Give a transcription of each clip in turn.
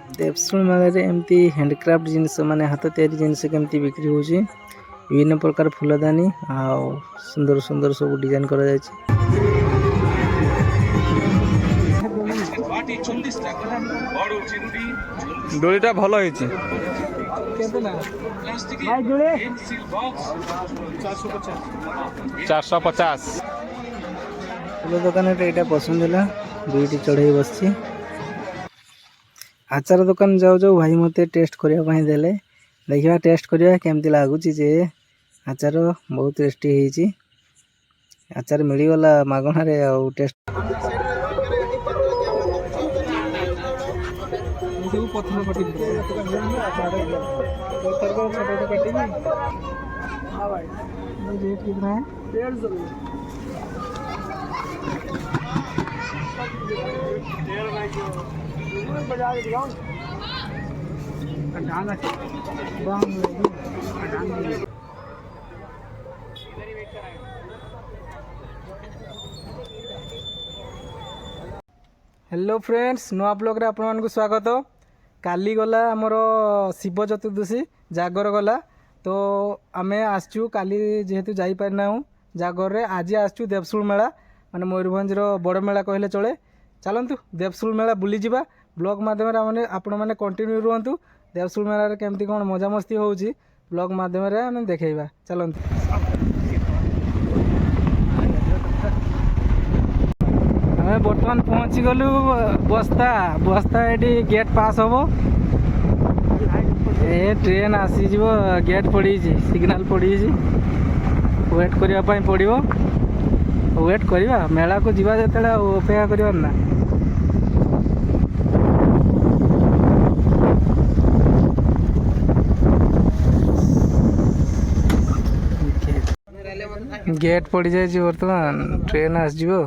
देवशूल mail एमती handcraft जिनस माने हाथ तैयारी जिनस केमती बिक्री होची विभिन्न प्रकार फूलदानी आ सुंदर सुंदर सब डिजाइन करा जायछि। डोलीटा भल होइछि। भाई जोड़े 450 फूल दुकान एटा पसंद है दुईटी चढ़ई बसची। आचार दुकान जाऊ जाऊ भाई मते टेस्ट करने देले देखा टेस्ट करवा केमती लगुच जे आचार बहुत टेस्टी होती आचार मिलगला मगणार टेस्ट हेलो फ्रेंड्स नुआ ब्लॉग रे आपन स्वागत। काली गला आमर शिव चतुर्दशी जागर गला तो आमे आसचु काली जेहेतु जाई पारना जागर रे आज आसचु देवशूल मेला माने मयूरभंज रो बड़ मेला कहले चले। चलतु देवशूल मेला बुली जिबा ब्लॉग माध्यम रे आपण माने कंटिन्यू रुहंतु देवशूल मेला रे केमती कोन मजा मस्ती होउची ब्लॉग माध्यम रे आमे देखेइबा। चलतु आमे बर्तमान पहुंची गलु बस्ता बस्ता एटी गेट पास होबो ए ट्रेन आसी जीवो गेट पड़ी सिग्नल पड़ी वेट करबा पई पड़िबो वेट करवा मेला को जीवा जते अपेक्षा करवा ना। गेट पड़ जाए बर्तमान ट्रेन आसो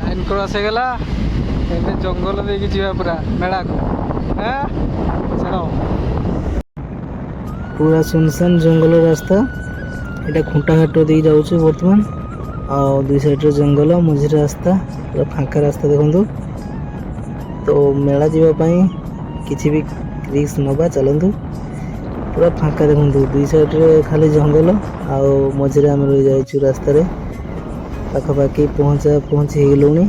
लाइन क्रॉस हो गला जंगल देखिए जीवा पूरा मेला को चलो पूरा सुनसान जंगल रास्ता एटा खुंटा घाट दे जाऊँ बर्तमान आ दुई साइड जंगल मझे रास्ता पूरा फांका रास्ता देखो तो मेला जावाई किसी भी रिस्क नवा चलतु पूरा फांका देखो दुई साइड खाली जंगल आ मझे आम रही जाइए रास्तार पाखापाखि पहुँची गलुणी।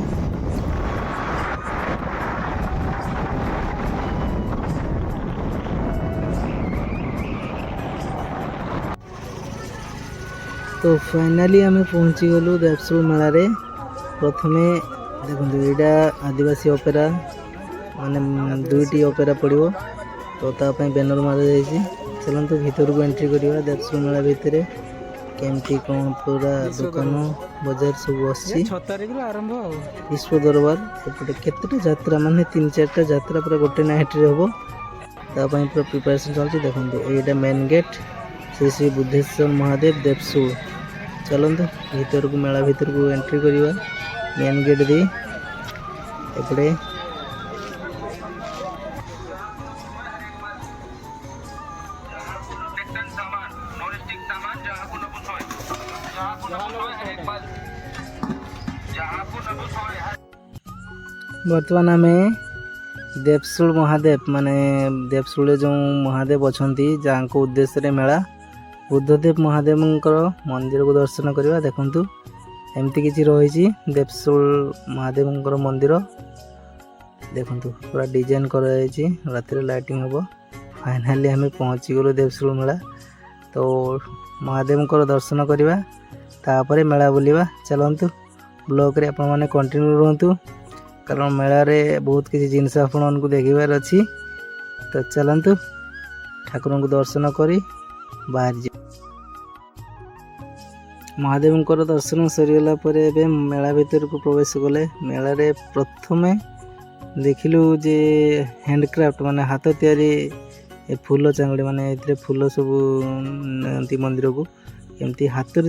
तो फाइनाली आम पहुँची गलु देवशूल मेला रे। प्रथमे देखो यहाँ आदिवासी ऑपेरा माने दुईटी ऑपेरा पड़ो तो तापाई बैनर मारा जाइए। चलतु भीतर को एंट्री करवा देवशूल मेला भितर केमती कौन पूरा दुकान बजार सब आरंभ विश्व दरबार सेपटे केतटा यात्रा माने 3-4टा यात्रा पूरा गोटे नाइट रे हबो तापाई पूरा प्रिपरेशन चलछि। देखंतु एटा मेन गेट श्री श्री बुद्धेश्वर महादेव देवशूल। चलतु भीतर को मेला भीतर को एंट्री करवा मेन गेट दे एपटे बर्तमान आम देवशूल महादेव माने देवशूल जो महादेव अच्छा जहाँ उद्देश्य मेला ବୁଦ୍ଧଦେବ ମହାଦେବଙ୍କର ମନ୍ଦିରକୁ ଦର୍ଶନ କରିବା। ଦେଖନ୍ତୁ ଏମିତି କିଛି ରହିଛି ଦେବଶୂଳ ମହାଦେବଙ୍କର ମନ୍ଦିର। ଦେଖନ୍ତୁ ପୁରା ଡିଜାଇନ୍ କରାଯାଇଛି, ରାତିରେ ଲାଇଟିଂ ହେବ। ଫାଇନାଲି ଆମେ ପହଞ୍ଚିଗଲୁ ଦେବଶୂଳ ମେଳା। ତ ମହାଦେବଙ୍କର ଦର୍ଶନ କରିବା, ତାପରେ ମେଳା ବୁଲିବା। ଚାଲନ୍ତୁ ବ୍ଲଗ୍ରେ ଆପଣମାନେ କଣ୍ଟିନ୍ୟୁ ରୁହନ୍ତୁ, କାରଣ ମେଳାରେ ବହୁତ କିଛି ଜିନିଷ ଆପଣମାନଙ୍କୁ ଦେଖିବାର ଅଛି। ତ ଚାଲନ୍ତୁ ଠାକୁରଙ୍କୁ ଦର୍ଶନ କରି ବାହାରିଯିବା। ମହାଦେବଙ୍କର ଦର୍ଶନ ସରିଗଲା ପରେ ଏବେ ମେଳା ଭିତରକୁ ପ୍ରବେଶ କଲେ। ମେଳାରେ ପ୍ରଥମେ ଦେଖିଲୁ ଯେ ହ୍ୟାଣ୍ଡକ୍ରାଫ୍ଟ ମାନେ ହାତ ତିଆରି ଫୁଲ ଚାଙ୍ଗୁଡ଼ି, ମାନେ ଏଥିରେ ଫୁଲ ସବୁ ନିଅନ୍ତି ମନ୍ଦିରକୁ। ଏମିତି ହାତରେ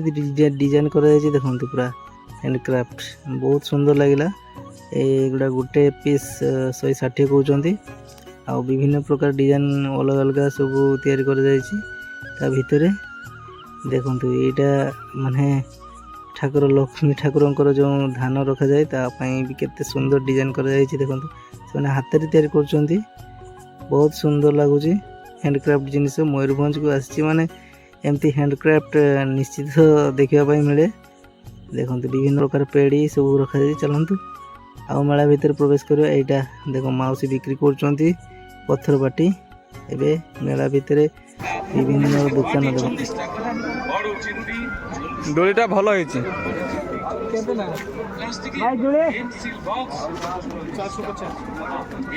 ଡିଜାଇନ୍ କରାଯାଇଛି। ଦେଖନ୍ତୁ ପୁରା ହ୍ୟାଣ୍ଡକ୍ରାଫ୍ଟ, ବହୁତ ସୁନ୍ଦର ଲାଗିଲା। ଏଗୁଡ଼ା ଗୋଟେ ପିସ୍ 160 କହୁଛନ୍ତି। ଆଉ ବିଭିନ୍ନ ପ୍ରକାର ଡିଜାଇନ୍ ଅଲଗା ଅଲଗା ସବୁ ତିଆରି କରାଯାଇଛି ତା ଭିତରେ। ଦେଖନ୍ତୁ ଏଇଟା ମାନେ ଠାକୁର ଲକ୍ଷ୍ମୀ ଠାକୁରଙ୍କର ଯେଉଁ ଧାନ ରଖାଯାଏ ତା ପାଇଁ ବି କେତେ ସୁନ୍ଦର ଡିଜାଇନ୍ କରାଯାଇଛି। ଦେଖନ୍ତୁ ସେମାନେ ହାତରେ ତିଆରି କରୁଛନ୍ତି, ବହୁତ ସୁନ୍ଦର ଲାଗୁଛି। ହ୍ୟାଣ୍ଡକ୍ରାଫ୍ଟ ଜିନିଷ ମୟୂରଭଞ୍ଜକୁ ଆସିଛି ମାନେ ଏମିତି ହ୍ୟାଣ୍ଡକ୍ରାଫ୍ଟ ନିଶ୍ଚିତ ଦେଖିବା ପାଇଁ ମିଳେ। ଦେଖନ୍ତୁ ବିଭିନ୍ନ ପ୍ରକାର ପେଡ଼ି ସବୁ ରଖାଯାଇଛି। ଚାଲନ୍ତୁ ଆଉ ମେଳା ଭିତରେ ପ୍ରବେଶ କରିବା। ଏଇଟା ଦେଖ ମାଉସୀ ବିକ୍ରି କରୁଛନ୍ତି ପଥର ବାଟି। ଏବେ ମେଳା ଭିତରେ ବିଭିନ୍ନ ଦୋକାନ ଦେଖନ୍ତୁ। ଦୋଳିଟା ଭଲ ହେଇଛି।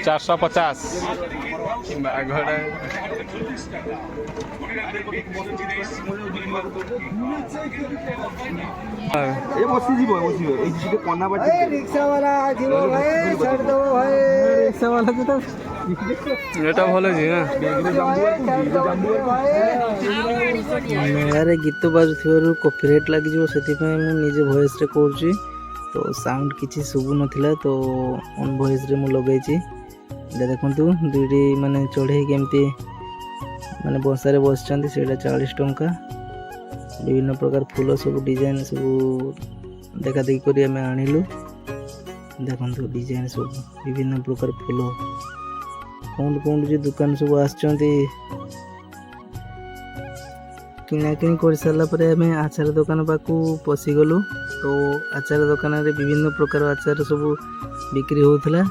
450 ବାଘଟା এটা ଭଲ ହେଇଛି ନା। ମେଳାରେ ଗୀତ ବାଜୁଥିବାରୁ କପିରାଇଟ୍ ଲାଗିଯିବ, ସେଥିପାଇଁ ମୁଁ ନିଜ ଭଏସ୍ରେ କରୁଛି। ତ ସାଉଣ୍ଡ କିଛି ଶୁଭୁ ନଥିଲା, ତ ଅନ୍ ଭଏସ୍ରେ ମୁଁ ଲଗେଇଛି। ଏଇଟା ଦେଖନ୍ତୁ ଦୁଇଟି ମାନେ ଚଢ଼େଇ କେମିତି ମାନେ ବସାରେ ବସିଛନ୍ତି, ସେଇଟା 40 ଟଙ୍କା। ବିଭିନ୍ନ ପ୍ରକାର ଫୁଲ ସବୁ ଡିଜାଇନ୍ ସବୁ ଦେଖାଦେଖି କରି ଆମେ ଆଣିଲୁ। ଦେଖନ୍ତୁ ଡିଜାଇନ୍ ସବୁ ବିଭିନ୍ନ ପ୍ରକାର ଫୁଲ। କେଉଁଠି କେଉଁଠି ଯେ ଦୋକାନ ସବୁ ଆସିଛନ୍ତି। କିଣାକିଣି କରିସାରିଲା ପରେ ଆମେ ଆଚାର ଦୋକାନ ପାଖକୁ ପଶିଗଲୁ। ତ ଆଚାର ଦୋକାନରେ ବିଭିନ୍ନ ପ୍ରକାର ଆଚାର ସବୁ ବିକ୍ରି ହେଉଥିଲା।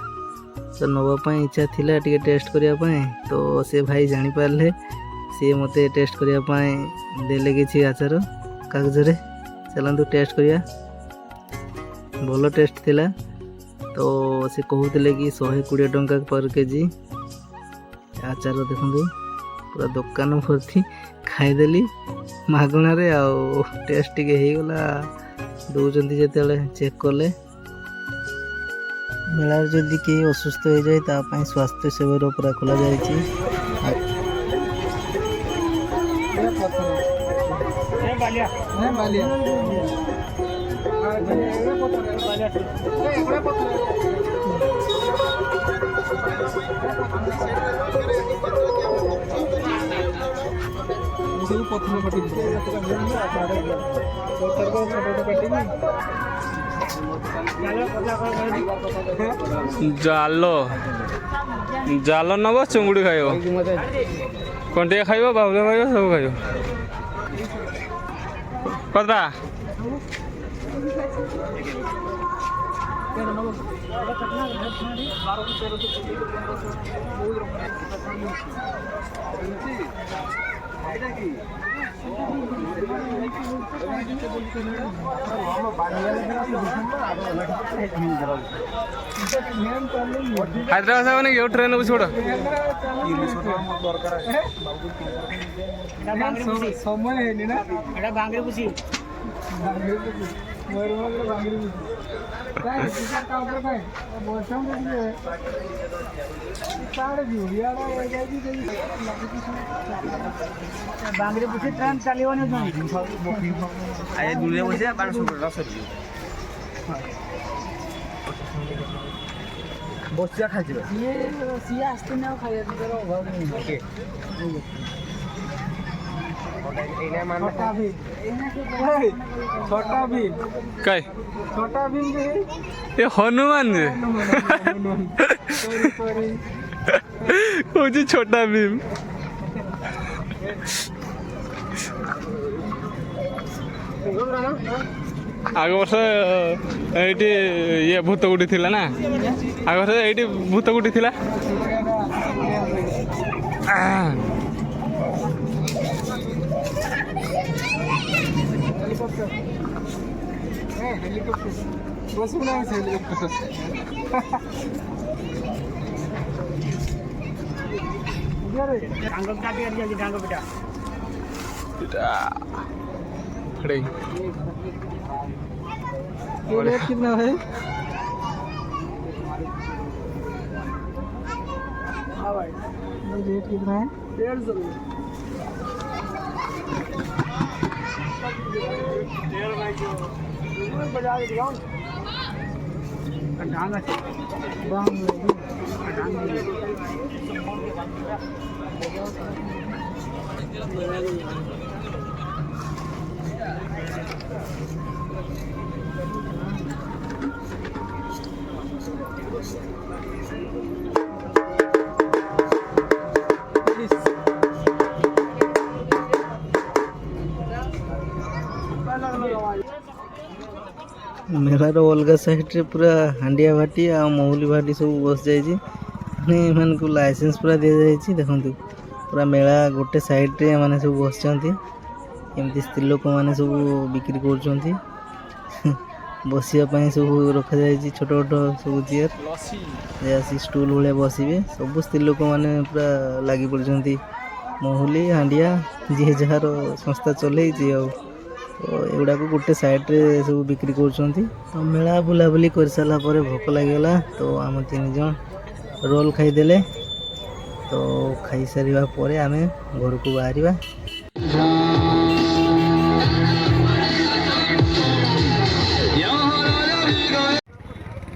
ତ ନେବା ପାଇଁ ଇଚ୍ଛା ଥିଲା ଟିକେ ଟେଷ୍ଟ କରିବା ପାଇଁ। ତ ସେ ଭାଇ ଜାଣିପାରିଲେ, ସିଏ ମୋତେ ଟେଷ୍ଟ କରିବା ପାଇଁ ଦେଲେ କିଛି ଆଚାର କାଗଜରେ। ଚାଲନ୍ତୁ ଟେଷ୍ଟ କରିବା। ଭଲ ଟେଷ୍ଟ ଥିଲା। ତ ସେ କହୁଥିଲେ କି 120 ଟଙ୍କା ପର୍ କେଜି ଆଚାର। ଦେଖନ୍ତୁ ପୁରା ଦୋକାନ ଭର୍ତ୍ତି ଖାଇଦେଲି ମାଗଣାରେ। ଆଉ ଟେଷ୍ଟ ଟିକେ ହେଇଗଲା। ଦେଉଛନ୍ତି ଯେତେବେଳେ ଚେକ୍ କଲେ। ମେଳାରେ ଯଦି କେହି ଅସୁସ୍ଥ ହୋଇଯାଏ ତା ପାଇଁ ସ୍ୱାସ୍ଥ୍ୟ ସେବାର ପୁରା ଖୋଲାଯାଇଛି। ଜାଲ ନବ, ଚୁଙ୍ଗୁଡ଼ି ଖାଇବ, କଣ୍ଟିଆ ଖାଇବ, ବାଉଲା ଖାଇବ, ସବୁ ଖାଇବ। କଥା ହାଇଦ୍ରାବାଦ ମାନେ କେଉଁ ଟ୍ରେନ୍ ଛୋଟ ସମୟ ହେଇନି ନା, ଏଟା ବାଙ୍ଗରେ ବୁଝି ବାଙ୍ଗରେ ବୁଝି ଟ୍ରେନ୍ ଚାଲିବନି। ଦୁନିଆ ବସିବା ବସିବା ଖାଇଯିବା। ସିଏ ଆସିଥିଲେ ଆଉ ଖାଇବା ପିଇବାର ଅଭାବ ନାହିଁ। छोटा भीम काय छोटा भीम ये हनुमान रे कौन छोटा भीम ଆଗ ବର୍ଷ ଏଇଠି ଇଏ ଭୂତକୁଟି ଥିଲା ନା ଆଗ ବର୍ଷ ଏଇଠି ଭୂତକୁଟି ଥିଲା ये रेट कितना है? ये रेट कितना है? 150। मेलार अलग साइड पूरा हांडिया भाटी आ महुली भाटी सब बस जाइए मान को लाइसेंस पूरा दि जाइए देखो पूरा मेला गोटे साइड्रे मैंने सब बस एमती स्त्री लोक मैंने सब बिक्री कर बसापी सब रखा जाए छोट छोट सब चेयर स्टूल भाया बसवे सब स्त्री लोक मैंने पूरा लगी पड़ी महुली हांडिया जी जार संस्था चल तो एगुड़ा को गोटे साइड्रे सब बिक्री कर मेला बुलाबुली कर सारा भोक लगे तो आम 3 जन रोल खाईदे तो खाई सारा पर आम घर को बाहर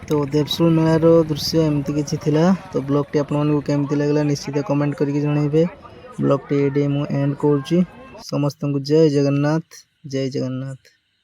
तो देवसुल मेलार दृश्य एमती किसी थिला तो ब्लॉग टी आपको केमती लगला निश्चित कमेंट करके जनइबे ब्लॉग टी एंड कर समस्त को जय जगन्नाथ।